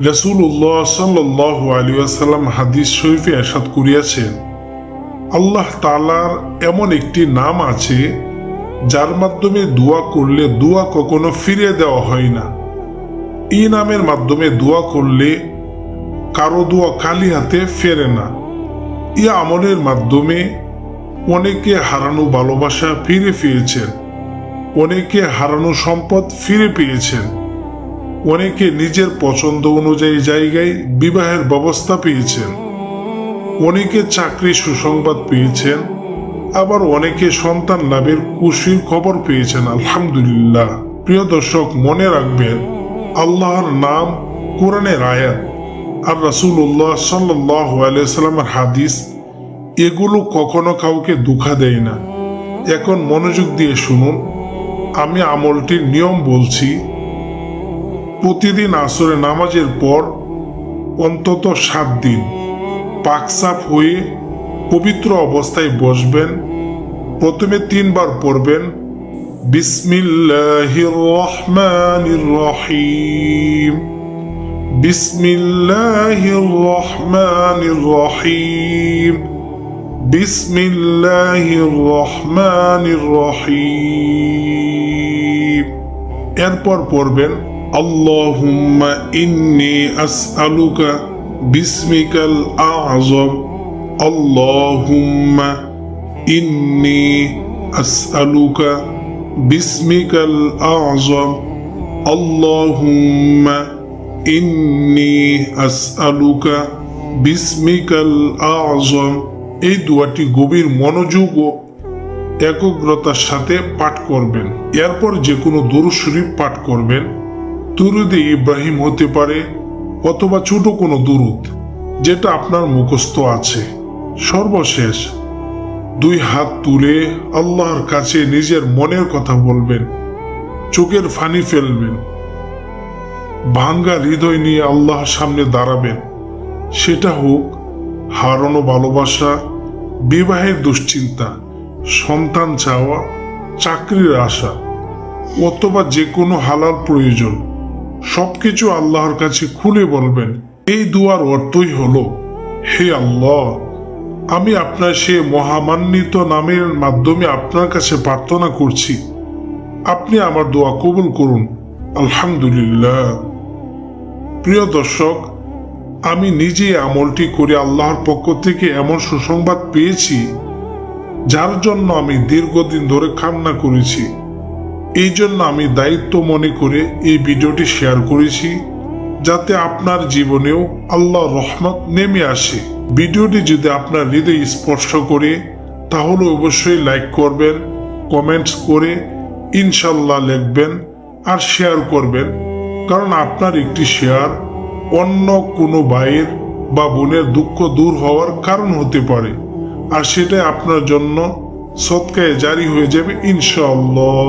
রাসূলুল্লাহ সাল্লাল্লাহু আলাইহি ওয়াসাল্লাম হাদিস শরীফে ইরশাদ করিয়াছেন, আল্লাহ তাআলার এমন একটি নাম আছে যার মাধ্যমে দোয়া করলে দোয়া কখনো ফিরিয়ে দেওয়া হয় না। এই নামের মাধ্যমে দোয়া করলে কারো দোয়া খালি হাতে ফেরে না। এই আমলের মাধ্যমে অনেকে হারানো ভালোবাসা ফিরে পেয়েছেন, অনেকে হারানো সম্পদ ফিরে পেয়েছেন, অনেকে নিজের পছন্দ অনুযায়ী জায়গায় বিবাহের ব্যবস্থা পেয়েছেন, অনেকে চাকরি সুসংবাদ পেয়েছেন, আবার অনেকে সন্তান লাভের খুশির খবর পেয়েছেন। আলহামদুলিল্লাহ। প্রিয় দর্শক, মনে রাখবেন, আল্লাহর নাম কোরআনের আয়াত আর রাসূলুল্লাহ সাল্লাল্লাহু আলাইহি সাল্লামের হাদিস এগুলো কখনো কাউকে ধোঁকা দেয় না। এখন মনোযোগ দিয়ে শুনুন, আমি আমলটির নিয়ম বলছি। প্রতিদিন আসরে নামাজের পর অন্তত 7 দিন পাকসাফ হয়ে পবিত্র অবস্থায় বসবেন। প্রথমে 3 বার পড়বেন বিসমিল্লাহির রহমানির রহিম, বিসমিল্লাহির রহমানির রহিম, বিসমিল্লাহির রহমানির রহিম। এরপর পড়বেন আল্লাহুম্মা ইন্নী আসআলুকা বিসমিকাল আযম, আল্লাহুম্মা ইন্নী আসআলুকা বিসমিকাল আযম, আল্লাহুম্মা ইন্নী আসআলুকা বিসমিকাল আযম। এই দোয়াটি গভীর মনোযোগ ও একাগ্রতার সাথে পাঠ করবেন। এরপর যে কোনো দুরূদ শরীফ পাঠ করবেন। দুরূদে ইব্রাহিম হতে পারে অথবা ছোট কোনো দুরূদ যেটা আপনার মুখস্থ আছে। সর্বশেষ 2 হাত তুলে আল্লাহর কাছে নিজের মনের কথা বলবেন, চোখের পানি ফেলবেন, ভাঙ্গা হৃদয় নিয়ে আল্লাহর সামনে দাঁড়াবেন। সেটা হোক হারানো ভালোবাসা, বিবাহের দুশ্চিন্তা, সন্তান চাওয়া, চাকরির আশা, অথবা যে কোনো হালাল প্রয়োজন, সবকিছু আল্লাহর কাছে খুলে বলবেন। এই দুয়ার অর্থই হলো, হে আল্লাহ, আমি আপনার সে মহামান্বিত নামের মাধ্যমে আপনার কাছে প্রার্থনা করছি, আপনি আমার দোয়া কবুল করুন। আলহামদুলিল্লাহ। প্রিয় দর্শক, আমি নিজে আমলটি করে আল্লাহর পক্ষ থেকে এমন সুসংবাদ পেয়েছি যার জন্য আমি দীর্ঘদিন ধরে কামনা করেছি। এই জন্য আমি দায়িত্ব মনে করে এই ভিডিওটি শেয়ার করেছি, যাতে আপনার জীবনেও আল্লাহর রহমত নেমে আসে। ভিডিওটি যদি আপনার হৃদয় স্পর্শ করে তাহলে অবশ্যই লাইক করবেন, কমেন্টস করে ইনশাল্লাহ লিখবেন আর শেয়ার করবেন, কারণ আপনার একটি শেয়ার অন্য কোনো ভাইয়ের বা বোনের দুঃখ দূর হওয়ার কারণ হতে পারে, আর সেটাই আপনার জন্য সদকায়ে জারি হয়ে যাবে ইনশাআল্লাহ।